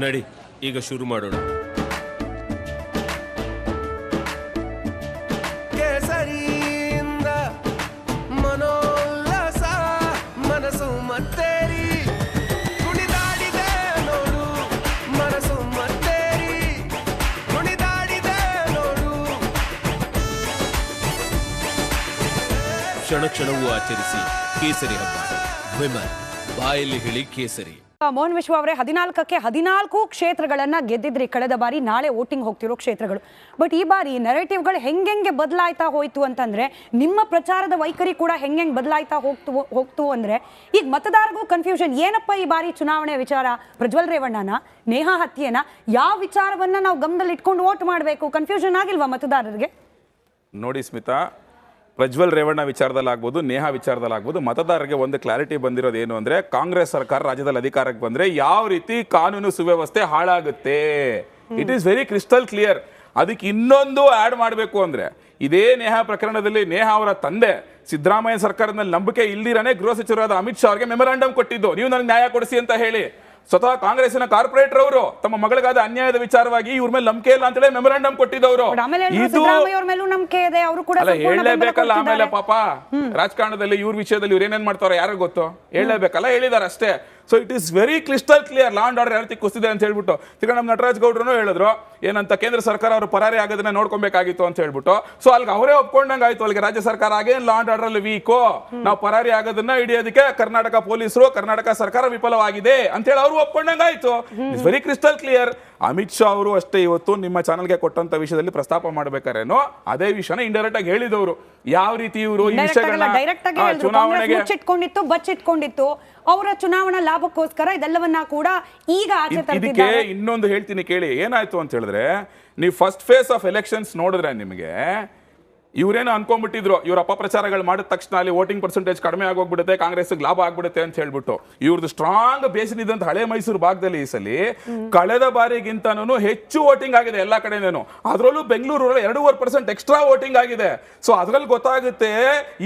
ನಡಿ ಈಗ ಶುರು ಮಾಡೋಣ. ಕೇಸರಿಯಿಂದ ಮನೋಲ್ಲಾಸ ಮನಸ್ಸು ಮತ್ತೇರಿ ಕುಣಿದಾಡಿದೆ ನೋಡು ಮನಸ್ಸು ಮತ್ತೇರಿ ಕುಣಿದಾಡಿದೆ ನೋಡು. ಕ್ಷಣ ಕ್ಷಣವೂ ಆಚರಿಸಿ ಕೇಸರಿ ಹಬ್ಬ. ವಿಮಲ್ ಬಾಯಲ್ಲಿ ಹೇಳಿ ಕೇಸರಿ. ಮೋಹನ್ ವಿಶ್ವ ಅವರೇ, 14ಕ್ಕೆ 14 ಕ್ಷೇತ್ರಗಳನ್ನ ಗೆದ್ದಿದ್ರಿ ಕಳೆದ ಬಾರಿ. ನಾಳೆ ವೋಟಿಂಗ್ ಹೋಗ್ತಿರೋ ಕ್ಷೇತ್ರಗಳು. ಬಟ್ ಈ ಬಾರಿ ನೆರೇಟಿವ್ಗಳು ಹೆಂಗೆ ಬದಲಾಯ್ತಾ ಹೋಯ್ತು ಅಂತಂದ್ರೆ, ನಿಮ್ಮ ಪ್ರಚಾರದ ವೈಖರಿ ಕೂಡ ಹೆಂಗೆ ಬದಲಾಯ್ತಾ ಹೋಗ್ತು ಅಂದ್ರೆ, ಈಗ ಮತದಾರರಿಗೂ ಕನ್ಫ್ಯೂಷನ್. ಏನಪ್ಪ ಈ ಬಾರಿ ಚುನಾವಣೆ ವಿಚಾರ? ಪ್ರಜ್ವಲ್ ರೇವಣ್ಣನ, ನೇಹಾ ಹತ್ಯೆನ, ಯಾವ ವಿಚಾರವನ್ನ ನಾವು ಗಮನದಲ್ಲಿ ಇಟ್ಕೊಂಡು ವೋಟ್ ಮಾಡಬೇಕು? ಕನ್ಫ್ಯೂಷನ್ ಆಗಿಲ್ವಾ ಮತದಾರರಿಗೆ? ನೋಡಿ ಸ್ಮಿತಾ, ಪ್ರಜ್ವಲ್ ರೇವಣ್ಣ ವಿಚಾರದಲ್ಲಾಗ್ಬೋದು, ನೇಹಾ ವಿಚಾರದಲ್ಲಾಗ್ಬೋದು, ಮತದಾರರಿಗೆ ಒಂದು ಕ್ಲಾರಿಟಿ ಬಂದಿರೋದು ಏನು ಅಂದರೆ, ಕಾಂಗ್ರೆಸ್ ಸರ್ಕಾರ ರಾಜ್ಯದಲ್ಲಿ ಅಧಿಕಾರಕ್ಕೆ ಬಂದರೆ ಯಾವ ರೀತಿ ಕಾನೂನು ಸುವ್ಯವಸ್ಥೆ ಹಾಳಾಗುತ್ತೆ. It is very crystal clear. ಅದಕ್ಕೆ ಇನ್ನೊಂದು ಆ್ಯಡ್ ಮಾಡಬೇಕು ಅಂದರೆ, ಇದೇ ನೇಹಾ ಪ್ರಕರಣದಲ್ಲಿ ನೇಹಾ ಅವರ ತಂದೆ ಸಿದ್ದರಾಮಯ್ಯ ಸರ್ಕಾರದಲ್ಲಿ ನಂಬಿಕೆ ಇಲ್ದಿರನೇ ಗೃಹ ಸಚಿವರಾದ ಅಮಿತ್ ಶಾ ಅವರಿಗೆ ಮೆಮೊರಾಂಡಮ್ ಕೊಟ್ಟಿದ್ದು, ನೀವು ನನಗೆ ನ್ಯಾಯ ಕೊಡಿಸಿ ಅಂತ ಹೇಳಿ. ಸ್ವತಃ ಕಾಂಗ್ರೆಸ್ಸಿನ ಕಾರ್ಪೊರೇಟರ್ ಅವರು ತಮ್ಮ ಮಗಳಿಗಾದ ಅನ್ಯಾಯದ ವಿಚಾರವಾಗಿ ಇವ್ರ ಮೇಲೆ ನಂಬಿಕೆ ಇಲ್ಲ ಅಂತೇಳಿ ಮೆಮೊರಾಂಡಮ್ ಕೊಟ್ಟಿದ್ದವರು. ಹೇಳಲೇಬೇಕಲ್ಲ. ಆಮೇಲೆ ಪಾಪ ರಾಜಕಾರಣದಲ್ಲಿ ಇವ್ರ ವಿಷಯದಲ್ಲಿ ಇವ್ರು ಏನೇನ್ ಮಾಡ್ತಾರೋ ಯಾರಿಗೂ ಗೊತ್ತು, ಹೇಳಲೇಬೇಕಲ್ಲ, ಹೇಳಿದಾರೆ ಅಷ್ಟೇ. So it is very crystal clear. Law and order ಯಾವ ರೀತಿ ಕುಸಿದೆ ಅಂತ ಹೇಳ್ಬಿಟ್ಟು ಈಗ ನಮ್ಮ ನಟರಾಜ್ ಗೌಡ್ರು ಹೇಳಿದ್ರು ಏನಂತ, ಕೇಂದ್ರ ಸರ್ಕಾರ ಅವರು ಪರಾರಿ ಆಗೋದನ್ನ ನೋಡ್ಕೊಬೇಕಾಗಿತ್ತು ಅಂತ ಹೇಳ್ಬಿಟ್ಟು. ಸೊ ಅಲ್ಲಿಗೆ ಅವರೇ ಒಪ್ಕೊಂಡಂಗೆ ಆಯ್ತು, ಅಲ್ಲಿಗೆ ರಾಜ್ಯ ಸರ್ಕಾರ ಆಗೇನ್ ಲಾ ಅಂಡ್ ಆರ್ಡರ್ ಅಲ್ಲಿ ವೀಕು, ನಾವು ಪರಾರಿ ಆಗೋದನ್ನ ಹಿಡಿಯೋದಕ್ಕೆ ಕರ್ನಾಟಕ ಪೊಲೀಸರು, ಕರ್ನಾಟಕ ಸರ್ಕಾರ ವಿಫಲವಾಗಿದೆ ಅಂತ ಹೇಳಿ ಅವರು ಒಪ್ಕೊಂಡಂಗೆ ಆಯ್ತು. It's very crystal clear. Amit Shah ಅವರು ಅಷ್ಟೇ ಇವತ್ತು ನಿಮ್ಮ ಚಾನಲ್ಗೆ ಕೊಟ್ಟಂತ ವಿಷಯದಲ್ಲಿ ಪ್ರಸ್ತಾಪ ಮಾಡ್ಬೇಕಾರೇನೋ ಅದೇ ವಿಷಯನ ಇಂಡೈರೆಕ್ಟ್ ಆಗಿ ಹೇಳಿದವರು. ಯಾವ ರೀತಿ ಇವರು ಈ ವಿಷಯಗಳನ್ನ ಚುನಾವಣೆಗೆ ಬಚ್ಚಿಟ್ಕೊಂಡಿತ್ತು, ಅವರ ಚುನಾವಣಾ ಲಾಭಕ್ಕೋಸ್ಕರ ಇದೆಲ್ಲವನ್ನ ಕೂಡ ಈಗ ಇದಕ್ಕೆ ಇನ್ನೊಂದು ಹೇಳ್ತೀನಿ ಕೇಳಿ. ಏನಾಯ್ತು ಅಂತ ಹೇಳಿದ್ರೆ, ನೀವು ಫಸ್ಟ್ ಫೇಸ್ ಆಫ್ ಎಲೆಕ್ಷನ್ಸ್ ನೋಡಿದ್ರೆ ನಿಮಗೆ ಇವ್ರೇನೋ ಅನ್ಕೊಂಡ್ಬಿಟ್ಟಿದ್ರು, ಇವ್ರ ಅಪಪ್ರಚಾರಗಳು ಮಾಡಿದ ತಕ್ಷಣ ಅಲ್ಲಿ ವೋಟಿಂಗ್ ಪರ್ಸೆಂಟೇಜ್ ಕಡಿಮೆ ಆಗೋಗ್ಬಿಡುತ್ತೆ, ಕಾಂಗ್ರೆಸ್ ಲಾಭ ಆಗ್ಬಿಡುತ್ತೆ ಅಂತ ಹೇಳ್ಬಿಟ್ಟು. ಇವ್ರದ್ದು ಸ್ಟ್ರಾಂಗ್ ಬೇಸಿನ್ ಇದ್ದಂತ ಹಳೆ ಮೈಸೂರು ಭಾಗದಲ್ಲಿ ಈ ಸಲ ಕಳೆದ ಬಾರಿಗಿಂತನೂ ಹೆಚ್ಚು ವೋಟಿಂಗ್ ಆಗಿದೆ ಎಲ್ಲಾ ಕಡೆನೇನು. ಅದರಲ್ಲೂ ಬೆಂಗಳೂರು 2.5% ಎಕ್ಸ್ಟ್ರಾ ವೋಟಿಂಗ್ ಆಗಿದೆ. ಸೊ ಅದ್ರಲ್ಲಿ ಗೊತ್ತಾಗುತ್ತೆ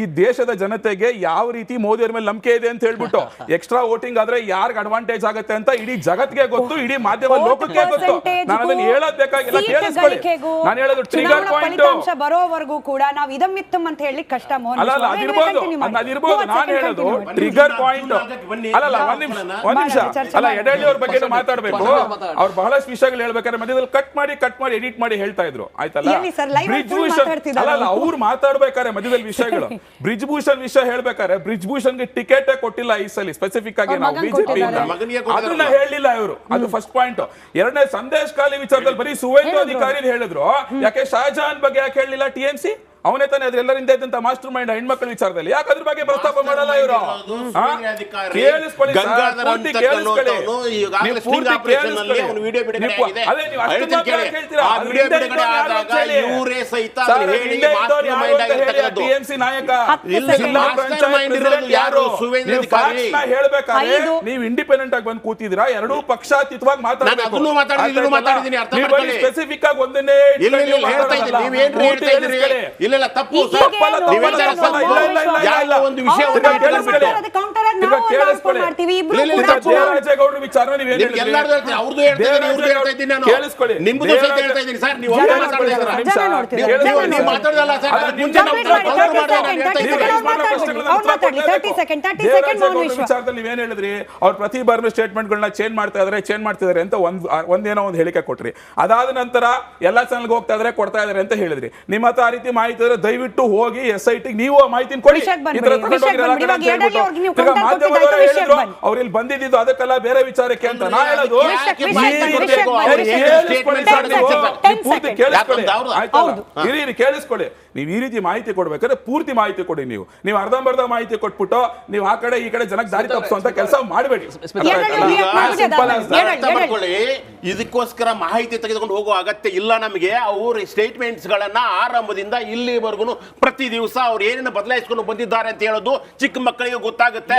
ಈ ದೇಶದ ಜನತೆಗೆ ಯಾವ ರೀತಿ ಮೋದಿಯವ್ರ ಮೇಲೆ ನಂಬಿಕೆ ಇದೆ ಅಂತ ಹೇಳ್ಬಿಟ್ಟು. ಎಕ್ಸ್ಟ್ರಾ ವೋಟಿಂಗ್ ಆದ್ರೆ ಯಾರ್ಗ್ ಅಡ್ವಾಂಟೇಜ್ ಆಗುತ್ತೆ ಅಂತ ಇಡೀ ಜಗತ್ಗೆ ಗೊತ್ತು, ಇಡೀ ಮಾಧ್ಯಮ ಲೋಕಕ್ಕೆ ಗೊತ್ತು. ನಾನು ಅದನ್ನ ಹೇಳೋದ್ ಬೇಕಾಗಿಲ್ಲ, ಕೇಳಿಸ್ಕೊಳ್ಳಿ. ನಾನು ಹೇಳೋದು ಟ್ರಿಗರ್ ಪಾಯಿಂಟ್ ಬರೋವರೆಗೂ ಕೂಡ ನಾವು ಇದಮ್ಮಿತ್ತಮ್ ಅಂತ ಹೇಳಿ ಕಷ್ಟ. ಅದಿರ್ಬೋದು. ನಾನು ಹೇಳೋದು ಟ್ರಿಗರ್ ಪಾಯಿಂಟ್ ಅಲ್ಲ. ಒಂದ್ ನಿಮಿಷ ಅಲ್ಲ, ಯಡಳ್ಳಿ ಅವ್ರ ಬಗ್ಗೆ ಮಾತಾಡ್ಬೇಕು. ಅವ್ರು ಬಹಳಷ್ಟು ವಿಷಯಗಳು ಹೇಳ್ಬೇಕಾದ್ರೆ ಮಧ್ಯದಲ್ಲಿ ಕಟ್ ಮಾಡಿ ಎಡಿಟ್ ಮಾಡಿ ಹೇಳ್ತಾ ಇದ್ರು, ಆಯ್ತಲ್ಲ. ಬ್ರಿಜ್ ಭೂಷಣ್ ಅಲ್ಲ, ಅವ್ರು ಮಾತಾಡ್ಬೇಕಾದ್ರೆ ಮಧ್ಯದಲ್ಲಿ ವಿಷಯಗಳು, ಬ್ರಿಜ್ ಭೂಷಣ್ ವಿಷಯ ಹೇಳ್ಬೇಕಾದ್ರೆ ಬ್ರಿಜ್ ಭೂಷಣ್ಗೆ ಟಿಕೆಟ್ ಕೊಟ್ಟಿಲ್ಲ ಈ ಸಲ ಸ್ಪೆಸಿಫಿಕ್ ಆಗಿ ನಾವು ಬಿಜೆಪಿ ಅದನ್ನ ಹೇಳಿಲ್ಲ ಇವರು. ಅದು ಫಸ್ಟ್ ಪಾಯಿಂಟ್. ಎರಡನೇ, ಸಂದೇಶ್ ಖಾಲಿ ವಿಚಾರದಲ್ಲಿ ಬರೀ ಸುವೇಂದು ಅಧಿಕಾರಿ ಹೇಳಿದ್ರು, ಯಾಕೆ ಶಹಜಹಾನ್ ಬಗ್ಗೆ ಯಾಕೆ ಹೇಳಿಲ್ಲ? TMC ಅವನೇ ತಾನೇ ಅದ್ರ ಎಲ್ಲರಿಂದ ಇದ್ದಂತ ಮಾಸ್ಟರ್ ಮೈಂಡ್ ಹೆಣ್ಮಕ್ಳ ವಿಚಾರದಲ್ಲಿ ಯಾಕೆ ಅದ್ರ ಬಗ್ಗೆ ಪ್ರಸ್ತಾಪ ಮಾಡಲ್ಲ ಇವರು? ಕೇಳಿಸ್ಕೊಳ್ಳಿ, TMC ನಾಯಕ ಹೇಳ್ಬೇಕಾದ್ರೆ ನೀವು ಇಂಡಿಪೆಂಡೆಂಟ್ ಆಗಿ ಬಂದು ಕೂತಿದ್ದೀರಾ, ಎರಡೂ ಪಕ್ಷಾತೀತವಾಗಿ ಮಾತಾಡಬೇಕು. ಸ್ಪೆಸಿಫಿಕ್ ಆಗಿ ಒಂದನ್ನೇ ದೇವರಾಜೇಗೌಡರ ವಿಚಾರ ವಿಚಾರದಲ್ಲಿ ನೀವೇನ್ ಹೇಳಿದ್ರಿ? ಅವ್ರ ಪ್ರತಿ ಬಾರಿನ ಸ್ಟೇಟ್ಮೆಂಟ್ ಗಳನ್ನ ಚೇಂಜ್ ಮಾಡ್ತಿದಾರೆ ಅಂತ ಒಂದೇನೋ ಒಂದು ಹೇಳಿಕೆ ಕೊಟ್ರಿ. ಅದಾದ ನಂತರ ಎಲ್ಲಾ ಚಾನಲ್ಗೆ ಹೋಗ್ತಾ ಇದಾರೆ, ಕೊಡ್ತಾ ಇದಾರೆ ಅಂತ ಹೇಳಿದ್ರಿ. ನಿಮ್ಮ ಹತ್ರ ಆ ರೀತಿ ಮಾಹಿತಿ ಇದ್ರೆ ದಯವಿಟ್ಟು ಹೋಗಿ SIT ನೀವು ಮಾಹಿತಿ ಕೊಡಿ. ಅವ್ರು ಇಲ್ಲಿ ಬಂದಿದ್ದು ಅದಕ್ಕೆಲ್ಲ ಬೇರೆ ವಿಚಾರಕ್ಕೆ ಅಂತ ನಾ ಹೇಳೋದು. ಕೇಳಿಸ್ಕೊಳ್ಳಿ, ನೀವು ಈ ರೀತಿ ಮಾಹಿತಿ ಕೊಡ್ಬೇಕಾದ್ರೆ ಪೂರ್ತಿ ಮಾಹಿತಿ ಕೊಡಿ. ನೀವು ಅರ್ಧಂಬರ್ಧ ಮಾಹಿತಿ ಕೊಟ್ಬಿಟ್ಟು ನೀವು ಆ ಕಡೆ ಈ ಕಡೆ ಜನಕ್ಕೆ ದಾರಿ ತಪ್ಪಿಸುವಂತ ಕೆಲಸ ಮಾಡಬೇಡಿ. ಇದಕ್ಕೋಸ್ಕರ ಮಾಹಿತಿ ತೆಗೆದುಕೊಂಡು ಹೋಗುವ ಅಗತ್ಯ ಇಲ್ಲ ನಮಗೆ. ಅವ್ರ ಸ್ಟೇಟ್ಮೆಂಟ್ಸ್ ಗಳನ್ನ ಆರಂಭದಿಂದ ಇಲ್ಲಿವರೆಗೂ ಪ್ರತಿ ದಿವಸ ಅವ್ರು ಏನೇನು ಬದಲಾಯಿಸ್ಕೊಂಡು ಬಂದಿದ್ದಾರೆ ಅಂತ ಹೇಳೋದು ಚಿಕ್ಕ ಮಕ್ಕಳಿಗೆ ಗೊತ್ತಾಗುತ್ತೆ.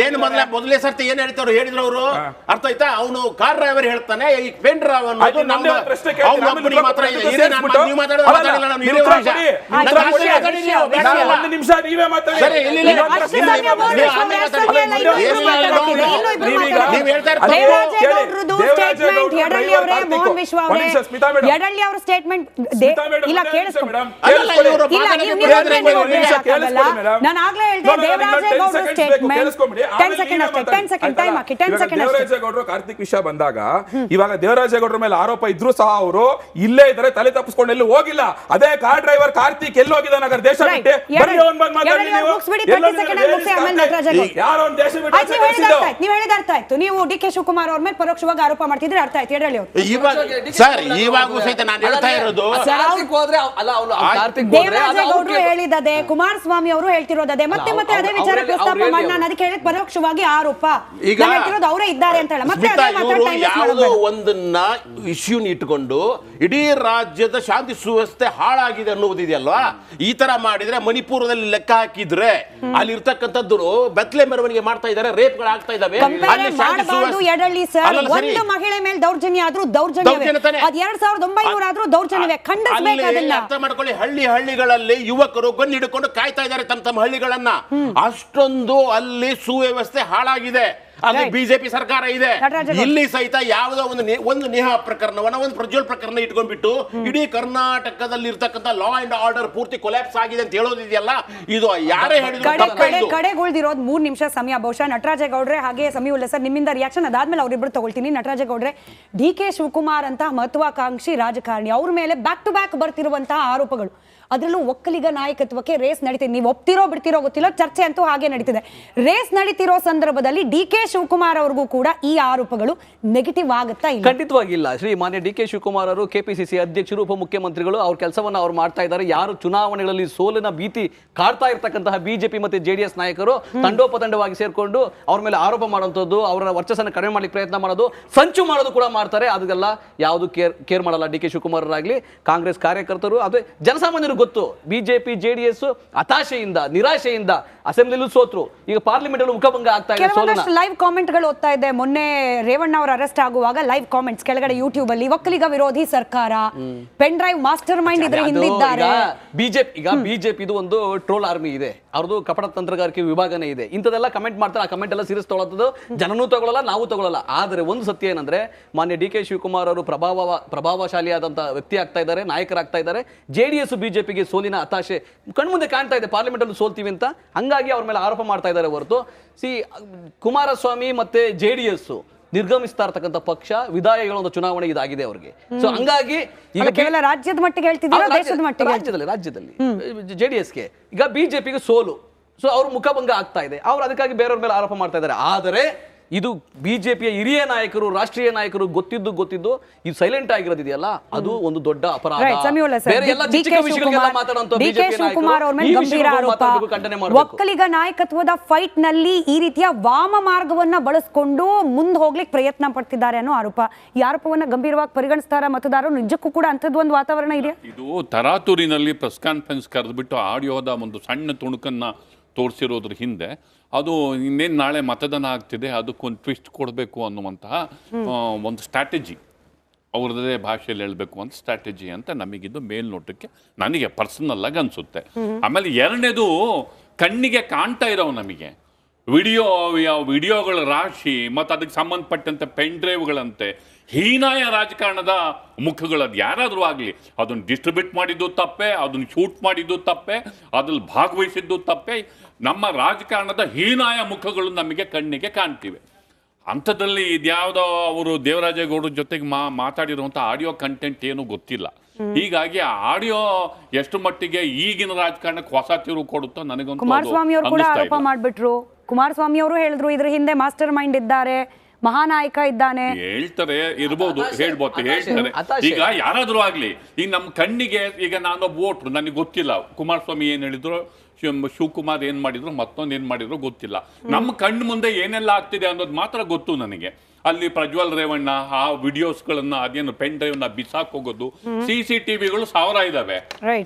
ಏನು ಮೊದಲೇ ಸರ್ತಿ ಏನ್ ಹೇಳ್ತಾರೋ ಹೇಳಿದ್ರು ಅವರು, ಅರ್ಥ ಆಯ್ತಾ? ಅವನು ಕಾರ್ ಡ್ರೈವರ್ ಹೇಳ್ತಾನೆ, ಈ ಪೆನ್ ಡ್ರೈವರ್ ಉತ್ತರ ಕೊಡಿ. ನಾನು ಒಂದು ನಿಮಿಷ ನೀವೇ ಮಾತಾಡಿ. ಸರಿ, ಇಲ್ಲಿ ಇನ್ನೊಂದು ಪ್ರಶ್ನೆ ಅಷ್ಟೇ ಸಮಯ ಬೋರ್ಡ್ ನೀವು ಆಮೇಲೆ ಮಾತಾಡಿ. ಅಷ್ಟೇ ಇಲ್ಲ, ಇನ್ನು ಇಬ್ರು ಮಾತಾಡ್ತೀರಿ, ಇನ್ನು ಇಬ್ರು ಮಾತಾಡ್ತೀರಿ. ನೀವು ಹೇಳ್ತಾ ಇರೋದು ದೇವರಾಜೇಗೌಡರದು ಸ್ಟೇಟ್ಮೆಂಟ್, ಯಡಳ್ಳಿ ಅವರೇ, ಮೋಹನ್ ವಿಶ್ವ ಅವರೇ, ಯಡಳ್ಳಿ ಅವರ ಸ್ಟೇಟ್ಮೆಂಟ್ ಇಲ್ಲ ಕೇಳಿಸ್ಕೊಂಡು ನಾನು ಆಗ್ಲೇ ಹೇಳಿದೆ ದೇವರಾಜೇಗೌಡರ ಸ್ಟೇಟ್ಮೆಂಟ್ 10 ಸೆಕೆಂಡ್ ಅಷ್ಟೇ, 10 ಸೆಕೆಂಡ್ ಟೈಮ್ ಹಾಕಿ, 10 ಸೆಕೆಂಡ್ ಅಷ್ಟೇ. ದೇವರಾಜೇಗೌಡರು ಕಾರ್ತಿಕ್ ವಿಷಯ ಬಂದಾಗ ಇವಾಗ ದೇವರಾಜೇಗೌಡರ ಮೇಲೆ ಆರೋಪ ಇದ್ರೂ ಸಹ ಅವರು ಇಲ್ಲೇ ಇದ್ದಾರೆ, ತಲೆ ತಪ್ಪಿಸ್ಕೊಂಡು ಎಲ್ಲೂ ಹೋಗಿಲ್ಲ. ಅದೇ ಕಾರ್ ಡ್ರೈವರ್ ಕಾರ್ತಿಕ್ ಎಲ್ಲಿ ಹೋಗಿದ್ದಾನೆ ಹಾಗಾದ್ರೆ ದೇಶ ಬಿಟ್ಟು? ಬನ್ನಿ ಅವ್ನು ಬಂದು ಮಾತಾಡಿ. ನೀವು ಯಾರೋ ಒಂದು ದೇಶ ಬಿಟ್ಟು ನೀವು ಹೇಳಿದ ಅರ್ಥ ಆಯ್ತು. ನೀವು ಡಿ ಕೆ ಶಿವಕುಮಾರ್ ಅವ್ರ ಮೇಲೆ ಪರೋಕ್ಷವಾಗಿ ಆರೋಪ ಮಾಡ್ತಿದ್ರೆ ಅರ್ಥ ಆಯ್ತು. ಯಡಳ್ಳಿ ಅವರು ಸರ್ ಇವಾಗೂ ಸಹಿತ ನಾನು ಹೇಳ್ತಾ ಇರೋದು ದೇವರಾಜೇಗೌಡರು ಹೇಳಿದದೆ, ಕುಮಾರಸ್ವಾಮಿ ಅವರು ಹೇಳ್ತಿರೋದದೆ, ಮತ್ತೆ ಮತ್ತೆ ಅದೇ ವಿಚಾರ ಪ್ರಸ್ತಾಪ ಮಾಡಿ ನಾನು ಅದಕ್ಕೆ ಹೇಳಿದ ಪರೋಕ್ಷವಾಗಿ ಆರೋಪ ಹೇಳ್ತಿರೋದು ಅವರೇ ಇದ್ದಾರೆ ಅಂತ ಹೇಳ ಮತ್ತೆ ಅದೇ ಮಾತಾಡ್ತಾ ಯಾವುದೋ ಒಂದನ್ನ ಇಶ್ಯೂ ಇಟ್ಕೊಂಡು ಇಡೀ ರಾಜ್ಯದ ಶಾಂತಿ ಸುವ್ಯವಸ್ಥೆ ಹಾಳಾಗಿದೆ ಅನ್ನುವುದಿದೆಯಲ್ವಾ, ಈ ತರ ಮಾಡಿದ್ರೆ ಮಣಿಪುರದಲ್ಲಿ ಲೆಕ್ಕ ಹಾಕಿದ್ರೆ ಅಲ್ಲಿ ಇರ್ತಕ್ಕಂಥದ್ದು ಬೆತ್ತಲೆ ಮೆರವಣಿಗೆ ಮಾಡ್ತಾ ಇದ್ದಾರೆ, ರೇಪ್ಗಳು ಆಗ್ತಾ ಇದಾವೆ. ಯಡಳ್ಳಿ ಸರ್, ಒಂದು ಮಹಿಳೆ ಮೇಲೆ ದೌರ್ಜನ್ಯ ಆದ್ರೂ ದೌರ್ಜನ್ಯವೇ, ಅದು 2900 ಆದ್ರೂ ದೌರ್ಜನ್ಯವೇ, ಖಂಡಿಸಬೇಕು ಅದನ್ನ. ಅರ್ಥ ಮಾಡ್ಕೊಳ್ಳಿ, ಹಳ್ಳಿಗಳಲ್ಲಿ ಯುವಕರು ಗನ್ ಹಿಡ್ಕೊಂಡು ಕಾಯ್ತಾ ಇದ್ದಾರೆ ತಮ್ಮ ಹಳ್ಳಿಗಳನ್ನ. ಅಷ್ಟೊಂದು ಅಲ್ಲಿ ಸುವ್ಯವಸ್ಥೆ ಹಾಳಾಗಿದೆ. ಅಲ್ಲಿ ಬಿಜೆಪಿ ಸರ್ಕಾರ ಇದೆ. ಇಲ್ಲಿ ಸಹಿತ ಯಾವುದೋ ಒಂದು ನೇಹಾ ಪ್ರಕರಣವನ್ನ, ಒಂದು ಪ್ರಜ್ವಲ್ ಪ್ರಕರಣ ಇಟ್ಕೊಂಡ್ಬಿಟ್ಟು ಇಡೀ ಕರ್ನಾಟಕದಲ್ಲಿ ಇರ್ತಕ್ಕಂಥ ಲಾ ಅಂಡ್ ಆರ್ಡರ್ ಪೂರ್ತಿ ಕೊಲ್ಯಾಪ್ಸ್ ಆಗಿದೆ ಅಂತ ಹೇಳೋದಿದೆಯಲ್ಲ, ಇದು ಯಾರೇ ಹೇಳಿದ್ರು ಕಡೆಗುಳ್ದಿರೋದು 3 ನಿಮಿಷ ಸಮಯ. ಬಹುಶಃ ನಟರಾಜೇಗೌಡ್ರೆ ಹಾಗೆ ಸಮೀವುಲ್ಲ ಸರ್, ನಿಮ್ಮಿಂದ ರಿಯಾಕ್ಷನ್ ಅದಾದ್ಮೇಲೆ ಅವರಿಬ್ರು ತಗೊಳ್ತೀನಿ. ನಟರಾಜೇಗೌಡ್ರೆ, ಡಿ ಕೆ ಶಿವಕುಮಾರ್ ಅಂತ ಮಹತ್ವಾಕಾಂಕ್ಷಿ ರಾಜಕಾರಣಿ, ಅವ್ರ ಮೇಲೆ ಬ್ಯಾಕ್ ಟು ಬ್ಯಾಕ್ ಬರ್ತಿರುವಂತಹ ಆರೋಪಗಳು, ಅದರಲ್ಲೂ ಒಕ್ಕಲಿಗ ನಾಯಕತ್ವಕ್ಕೆ ರೇಸ್ ನಡೀತಿದೆ. ನೀವು ಒಪ್ತಿರೋ ಬಿಡ್ತಿರೋ ಗೊತ್ತಿಲ್ಲ, ಚರ್ಚೆ ಅಂತೂ ಹಾಗೆ ನಡೀತಿದೆ. ರೇಸ್ ನಡೀತಿರೋ ಸಂದರ್ಭದಲ್ಲಿ ಡಿ ಕೆ ಶಿವಕುಮಾರ್ ಅವ್ರಿಗೂ ಕೂಡ ಈ ಆರೋಪಗಳು ನೆಗೆಟಿವ್ ಆಗುತ್ತಾ? ಇಲ್ಲ, ಖಂಡಿತವಾಗಿಲ್ಲ. ಶ್ರೀ ಮಾನ್ಯ ಡಿ ಕೆ ಶಿವಕುಮಾರ್ ಅವರು ಕೆಪಿಸಿಸಿ ಅಧ್ಯಕ್ಷರು, ಉಪಮುಖ್ಯಮಂತ್ರಿಗಳು, ಅವ್ರ ಕೆಲಸವನ್ನ ಅವ್ರು ಮಾಡ್ತಾ ಇದ್ದಾರೆ. ಯಾರು ಚುನಾವಣೆಗಳಲ್ಲಿ ಸೋಲಿನ ಭೀತಿ ಕಾಡ್ತಾ ಇರ್ತಕ್ಕಂತಹ ಬಿಜೆಪಿ ಮತ್ತೆ ಜೆಡಿಎಸ್ ನಾಯಕರು ತಂಡೋಪತಂಡವಾಗಿ ಸೇರ್ಕೊಂಡು ಅವ್ರ ಮೇಲೆ ಆರೋಪ ಮಾಡುವಂಥದ್ದು, ಅವರ ವರ್ಚಸ್ಸನ್ನು ಕಡಿಮೆ ಮಾಡ್ಲಿಕ್ಕೆ ಪ್ರಯತ್ನ ಮಾಡೋದು, ಸಂಚು ಮಾಡೋದು ಕೂಡ ಮಾಡ್ತಾರೆ. ಅದಕ್ಕೆಲ್ಲ ಯಾವುದು ಕೇರ್ ಮಾಡಲ್ಲ ಡಿ ಕೆ ಶಿವಕುಮಾರ್ ಅವರಾಗ್ಲಿ, ಕಾಂಗ್ರೆಸ್ ಕಾರ್ಯಕರ್ತರು, ಅದೇ ಜನಸಾಮಾನ್ಯರು ಗೊತ್ತು. ಬಿಜೆಪಿ ಜೆಡಿಎಸ್ ಹತಾಶೆಯಿಂದ, ನಿರಾಶೆಯಿಂದ ಅಸೆಂಬ್ಲಿಲೂ ಸೋತ್ರು, ಈಗ ಪಾರ್ಲಿಮೆಂಟ್ ಅಲ್ಲಿ ಮುಖಭಂಗ ಆಗ್ತಾ ಇದೆ. ಲೈವ್ ಕಾಮೆಂಟ್ ಗಳು ಓದ್ತಾ ಇದೆ. ಮೊನ್ನೆ ರೇವಣ್ಣ ಅವರು ಅರೆಸ್ಟ್ ಆಗುವಾಗ ಲೈವ್ ಕಾಮೆಂಟ್ಸ್ ಕೆಳಗಡೆ ಯೂಟ್ಯೂಬ್ ಅಲ್ಲಿ, ಒಕ್ಕಲಿಗ ವಿರೋಧಿ ಸರ್ಕಾರ, ಪೆನ್ ಡ್ರೈವ್ ಮಾಸ್ಟರ್ ಮೈಂಡ್ ಇದ್ರ ಹಿಂದಿದ್ದಾರೆ. ಬಿಜೆಪಿ ಇದು ಒಂದು ಟ್ರೋಲ್ ಆರ್ಮಿ ಇದೆ, ಅವ್ರದ್ದು ಕಪಟ ತಂತ್ರಗಾರಿಕೆ ವಿಭಾಗನೇ ಇದೆ. ಇಂಥದೆಲ್ಲ ಕಮೆಂಟ್ ಮಾಡ್ತಾರೆ, ಆ ಕಮೆಂಟ್ ಎಲ್ಲ ಸೀರಿಯಸ್ ತಗೊಳ್ಳೋದು ಜನನೂ ತಗೊಳ್ಳಲ್ಲ, ನಾವು ತಗೊಳ್ಳಲ್ಲ. ಆದರೆ ಒಂದು ಸತ್ಯ ಏನಂದ್ರೆ, ಮಾನ್ಯ ಡಿ ಕೆ ಶಿವಕುಮಾರ್ ಅವರು ಪ್ರಭಾವಶಾಲಿಯಾದಂತಹ ವ್ಯಕ್ತಿ ಆಗ್ತಾ ಇದ್ದಾರೆ, ನಾಯಕರಾಗ್ತಾ ಇದ್ದಾರೆ. ಜೆಡಿಎಸ್ ಬಿಜೆಪಿಗೆ ಸೋಲಿನ ಹತಾಶೆ ಕಣ್ಮುಂದೆ ಕಾಣ್ತಾ ಇದೆ, ಪಾರ್ಲಿಮೆಂಟ್ ಅಲ್ಲಿ ಸೋಲ್ತೀವಿ ಅಂತ. ಹಂಗಾಗಿ ಅವ್ರ ಮೇಲೆ ಆರೋಪ ಮಾಡ್ತಾ ಇದ್ದಾರೆ ಹೊರತು ಕುಮಾರಸ್ವಾಮಿ ಮತ್ತೆ ಜೆಡಿಎಸ್ ನಿರ್ಗಮಿಸ್ತಾ ಇರ್ತಕ್ಕಂಥ ಪಕ್ಷ, ವಿದಾಯ ಹೇಳುವಂತ ಚುನಾವಣೆ ಇದಾಗಿದೆ ಅವ್ರಿಗೆ. ಸೊ ಹಂಗಾಗಿ ಈಗ ಕೇವಲ ರಾಜ್ಯದ ಮಟ್ಟಿಗೆ ಹೇಳ್ತಿದ್ದೀರಾ, ದೇಶದ ಮಟ್ಟಿಗೆ? ರಾಜ್ಯದಲ್ಲಿ ಜೆಡಿಎಸ್ಗೆ ಈಗ ಬಿಜೆಪಿಗೆ ಸೋಲು, ಸೊ ಅವ್ರ ಮುಖಭಂಗ ಆಗ್ತಾ ಇದೆ. ಅವ್ರು ಅದಕ್ಕಾಗಿ ಬೇರೆಯವ್ರ ಮೇಲೆ ಆರೋಪ ಮಾಡ್ತಾ ಇದ್ದಾರೆ. ಆದರೆ ಇದು ಬಿಜೆಪಿಯ ಹಿರಿಯ ನಾಯಕರು, ರಾಷ್ಟ್ರೀಯ ನಾಯಕರು ಗೊತ್ತಿದ್ದು ಇದು ಸೈಲೆಂಟ್ ಆಗಿರೋದಿದೆಯಲ್ಲ, ಅದು ಒಂದು ದೊಡ್ಡ ಅಪರಾಧ. ಒಕ್ಕಲಿಗ ನಾಯಕತ್ವದ ಫೈಟ್ ನಲ್ಲಿ ಈ ರೀತಿಯ ವಾಮ ಮಾರ್ಗವನ್ನ ಬಳಸಿಕೊಂಡು ಮುಂದೆ ಹೋಗ್ಲಿಕ್ಕೆ ಪ್ರಯತ್ನ ಪಡ್ತಿದ್ದಾರೆ ಅನ್ನೋ ಆರೋಪ. ಈ ಆರೋಪವನ್ನ ಗಂಭೀರವಾಗಿ ಪರಿಗಣಿಸ್ತಾರ ಮತದಾರರು? ನಿಜಕ್ಕೂ ಕೂಡ ಅಂತದ್ದು ಒಂದು ವಾತಾವರಣ ಇದೆಯಾ? ಇದು ತರಾತುರಿನಲ್ಲಿ ಪ್ರೆಸ್ ಕಾನ್ಫರೆನ್ಸ್ ಕರೆದ್ಬಿಟ್ಟು ಆಡಿಯೋದ ಒಂದು ಸಣ್ಣ ತುಣುಕನ್ನ ತೋರಿಸಿರೋದ್ರ ಹಿಂದೆ ಅದು ಇನ್ನೇನು ನಾಳೆ ಮತದಾನ ಆಗ್ತಿದೆ, ಅದಕ್ಕೊಂದು ಟ್ವಿಸ್ಟ್ ಕೊಡಬೇಕು ಅನ್ನುವಂತಹ ಒಂದು ಸ್ಟ್ರಾಟಜಿ, ಅವ್ರದ್ದೇ ಭಾಷೆಯಲ್ಲಿ ಹೇಳಬೇಕು ಅಂತ ಸ್ಟ್ರಾಟಜಿ ಅಂತ ನಮಗಿದು ಮೇಲ್ನೋಟಕ್ಕೆ ನನಗೆ ಪರ್ಸನಲ್ ಆಗಿ ಅನಿಸುತ್ತೆ. ಆಮೇಲೆ ಎರಡನೇದು, ಕಣ್ಣಿಗೆ ಕಾಣ್ತಾ ಇರೋವು ನಮಗೆ ವಿಡಿಯೋಗಳ ರಾಶಿ ಮತ್ತು ಅದಕ್ಕೆ ಸಂಬಂಧಪಟ್ಟಂತೆ ಪೆನ್ ಡ್ರೈವ್ಗಳಂತೆ ಹೀನಾಯ ರಾಜಕಾರಣದ ಮುಖಗಳು. ಅದು ಯಾರಾದರೂ ಆಗಲಿ, ಅದನ್ನು ಡಿಸ್ಟ್ರಿಬ್ಯೂಟ್ ಮಾಡಿದ್ದು ತಪ್ಪೆ, ಅದನ್ನು ಶೂಟ್ ಮಾಡಿದ್ದು ತಪ್ಪೆ, ಅದ್ರಲ್ಲಿ ಭಾಗವಹಿಸಿದ್ದು ತಪ್ಪೆ. ನಮ್ಮ ರಾಜಕಾರಣದ ಹೀನಾಯ ಮುಖಗಳು ನಮಗೆ ಕಣ್ಣಿಗೆ ಕಾಣ್ತಿವೆ. ಅಂಥದ್ರಲ್ಲಿ ಇದ್ಯಾವುದೋ ಅವರು ದೇವರಾಜೇಗೌಡರ ಜೊತೆಗೆ ಮಾತಾಡಿರುವಂಥ ಆಡಿಯೋ ಕಂಟೆಂಟ್ ಏನು ಗೊತ್ತಿಲ್ಲ. ಹೀಗಾಗಿ ಆ ಆಡಿಯೋ ಎಷ್ಟು ಮಟ್ಟಿಗೆ ಈಗಿನ ರಾಜಕಾರಣಕ್ಕೆ ಹೊಸ ತಿರುವು ಕೊಡುತ್ತೋ ನನಗೊಂದು. ಕುಮಾರಸ್ವಾಮಿ ಅವರು ಕೂಡ ಆರೋಪ ಮಾಡ್ಬಿಟ್ರು. ಕುಮಾರಸ್ವಾಮಿ ಅವರು ಹೇಳಿದ್ರು ಇದ್ರ ಹಿಂದೆ ಮಾಸ್ಟರ್ ಮೈಂಡ್ ಇದ್ದಾರೆ, ಮಹಾನಾಯಕ ಇದ್ದಾನೆ. ಹೇಳ್ತಾರೆ, ಹೇಳ್ಬೋದು. ಈಗ ಯಾರಾದ್ರೂ ಆಗ್ಲಿ, ಈಗ ನಮ್ಮ ಕಣ್ಣಿಗೆ, ಈಗ ನಾನೊಬ್ಬ ವೋಟ್ರು, ನನಗೆ ಗೊತ್ತಿಲ್ಲ ಕುಮಾರಸ್ವಾಮಿ ಏನ್ ಹೇಳಿದ್ರು, ಶಿವಕುಮಾರ್ ಏನ್ ಮಾಡಿದ್ರು, ಮತ್ತೊಂದು ಏನ್ ಮಾಡಿದ್ರು ಗೊತ್ತಿಲ್ಲ. ನಮ್ಮ ಕಣ್ಣು ಮುಂದೆ ಏನೆಲ್ಲ ಆಗ್ತಿದೆ ಅನ್ನೋದು ಮಾತ್ರ ಗೊತ್ತು ನನಗೆ. ಅಲ್ಲಿ ಪ್ರಜ್ವಲ್ ರೇವಣ್ಣ ಆ ವಿಡಿಯೋಸ್ಗಳನ್ನ, ಅದೇನು ಪೆನ್ ಡ್ರೈವ್ ನ ಬಿಸಾಕ್ ಹೋಗೋದು, CCTVಗಳು 1000 ಇದಾವೆ.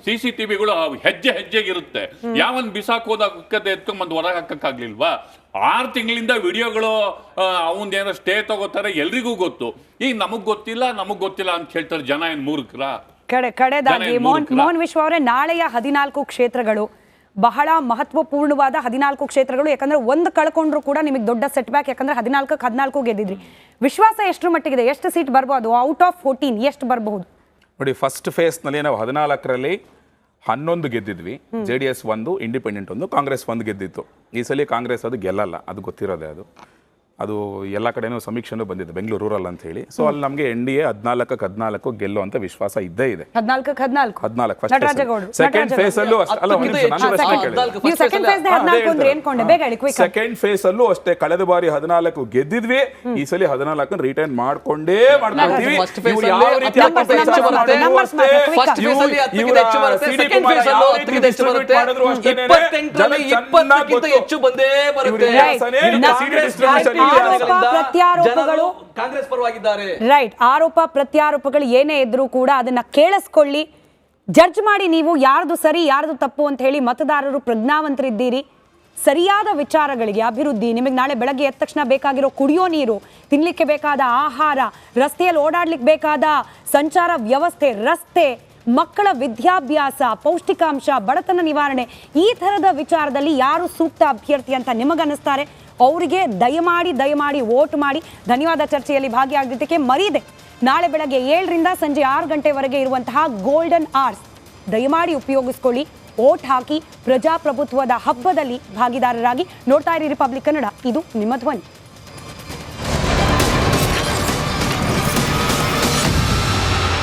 CCTVಗಳು ಹೆಜ್ಜೆಗಿರುತ್ತೆ. ಯಾವನ್ ಬಿಸಾಕ್ ಹೋದಾಗ ಎತ್ಕೊಂಡ್ಬಂದು ಹೊರಗೆ ಹಾಕಕ್ಕಾಗ್ಲಿಲ್ವಾ? 6 ತಿಂಗಳಿಂದ ವಿಡಿಯೋಗಳು ಅವಂದೇನೋ ಸ್ಟೇ ತಗೋತಾರೆ, ಎಲ್ರಿಗೂ ಗೊತ್ತು. ಈಗ ನಮಗ್ ಗೊತ್ತಿಲ್ಲ ಅಂತ ಹೇಳ್ತಾರೆ. ಜನ ಏನ್ ಮೂರ್ಖರ? ಕಡೆದಾಗಿ ಮೋಹನ್ ವಿಶ್ವ ಅವರೇ, ನಾಳೆಯ 14 ಕ್ಷೇತ್ರಗಳು ಬಹಳ ಮಹತ್ವಪೂರ್ಣವಾದ 14 ಕ್ಷೇತ್ರಗಳು. ಯಾಕಂದ್ರೆ ಒಂದು ಕಳ್ಕೊಂಡ್ರು ಕೂಡ ನಿಮಗೆ ದೊಡ್ಡ ಸೆಟ್ ಬ್ಯಾಕ್. ಯಾಕಂದ್ರೆ 14 ಗೆದ್ದಿದ್ರಿ. ವಿಶ್ವಾಸ ಎಷ್ಟರ ಮಟ್ಟಿಗಿದೆ? ಎಷ್ಟು ಸೀಟ್ ಬರ್ಬೋದು? ಔಟ್ ಆಫ್ 14 ಎಷ್ಟು ಬರಬಹುದು? ನೋಡಿ, ಫಸ್ಟ್ ಫೇಸ್ನಲ್ಲಿ ನಾವು 14ರಲ್ಲಿ 11 ಗೆದ್ದಿದ್ವಿ. JDS 1, independent 1, Congress 1 ಗೆದ್ದಿತ್ತು. ಈ ಸಲ ಕಾಂಗ್ರೆಸ್ ಅದು ಗೆಲ್ಲಲ್ಲ, ಅದು ಗೊತ್ತಿರೋದೇ. ಅದು ಎಲ್ಲ ಕಡೆನೂ ಸಮೀಕ್ಷೆನೂ ಬಂದಿದೆ, ಬೆಂಗಳೂರು ರೂರಲ್ ಅಂತ ಹೇಳಿ. ಸೊ ಅಲ್ಲಿ ನಮಗೆ NDA 14 ಗೆಲ್ಲುವಂತ ವಿಶ್ವಾಸ ಇದ್ದೇ ಇದೆ. 14 ಸೆಕೆಂಡ್ ಫೇಸ್ ಅಲ್ಲೂ ಸೆಕೆಂಡ್ ಫೇಸ್ ಅಲ್ಲೂ ಅಷ್ಟೇ ಕಳೆದ ಬಾರಿ 14 ಗೆದ್ದಿದ್ವಿ. ಈ ಸಲ 14 ರಿಟರ್ನ್ ಮಾಡ್ಕೊಂಡೇ ಮಾಡ್ಕೊಳ್ತೀವಿ. ಕಾಂಗ್ರೆಸ್ ಪರವಾಗಿದ್ದಾರೆ. ರೈಟ್. ಆರೋಪ ಪ್ರತ್ಯಾರೋಪಗಳು ಏನೇ ಇದ್ರೂ ಕೂಡ ಅದನ್ನ ಕೇಳಿಸ್ಕೊಳ್ಳಿ, ಜಡ್ಜ್ ಮಾಡಿ ನೀವು ಯಾರ್ದು ಸರಿ ಯಾರ್ದು ತಪ್ಪು ಅಂತ ಹೇಳಿ. ಮತದಾರರು ಪ್ರಜ್ಞಾವಂತರಿದ್ದೀರಿ. ಸರಿಯಾದ ವಿಚಾರಗಳಿಗೆ ಅಭಿವೃದ್ಧಿ, ನಿಮಗೆ ನಾಳೆ ಬೆಳಗ್ಗೆ ಎದ್ದ ತಕ್ಷಣ ಬೇಕಾಗಿರೋ ಕುಡಿಯೋ ನೀರು, ತಿನ್ಲಿಕ್ಕೆ ಬೇಕಾದ ಆಹಾರ, ರಸ್ತೆಯಲ್ಲಿ ಓಡಾಡ್ಲಿಕ್ಕೆ ಬೇಕಾದ ಸಂಚಾರ ವ್ಯವಸ್ಥೆ, ರಸ್ತೆ, ಮಕ್ಕಳ ವಿದ್ಯಾಭ್ಯಾಸ, ಪೌಷ್ಟಿಕಾಂಶ, ಬಡತನ ನಿವಾರಣೆ, ಈ ಥರದ ವಿಚಾರದಲ್ಲಿ ಯಾರು ಸೂಕ್ತ ಅಭ್ಯರ್ಥಿ ಅಂತ ನಿಮಗನ್ನಿಸ್ತಾರೆ ಅವರಿಗೆ ದಯಮಾಡಿ ವೋಟ್ ಮಾಡಿ. ಧನ್ಯವಾದ. ಚರ್ಚೆಯಲ್ಲಿ ಭಾಗಿಯಾಗಿದ್ದಕ್ಕೆ ಮರೀದೆ. ನಾಳೆ ಬೆಳಗ್ಗೆ 7ರಿಂದ ಸಂಜೆ 6 ಗಂಟೆವರೆಗೆ ಇರುವಂತಹ ಗೋಲ್ಡನ್ ಅವರ್ಸ್ ದಯಮಾಡಿ ಉಪಯೋಗಿಸ್ಕೊಳ್ಳಿ. ವೋಟ್ ಹಾಕಿ ಪ್ರಜಾಪ್ರಭುತ್ವದ ಹಬ್ಬದಲ್ಲಿ ಭಾಗಿದಾರರಾಗಿ. ನೋಡ್ತಾ ಇರಿ ರಿಪಬ್ಲಿಕ್ ಕನ್ನಡ, ಇದು ನಿಮ್ಮ ಧ್ವನಿ.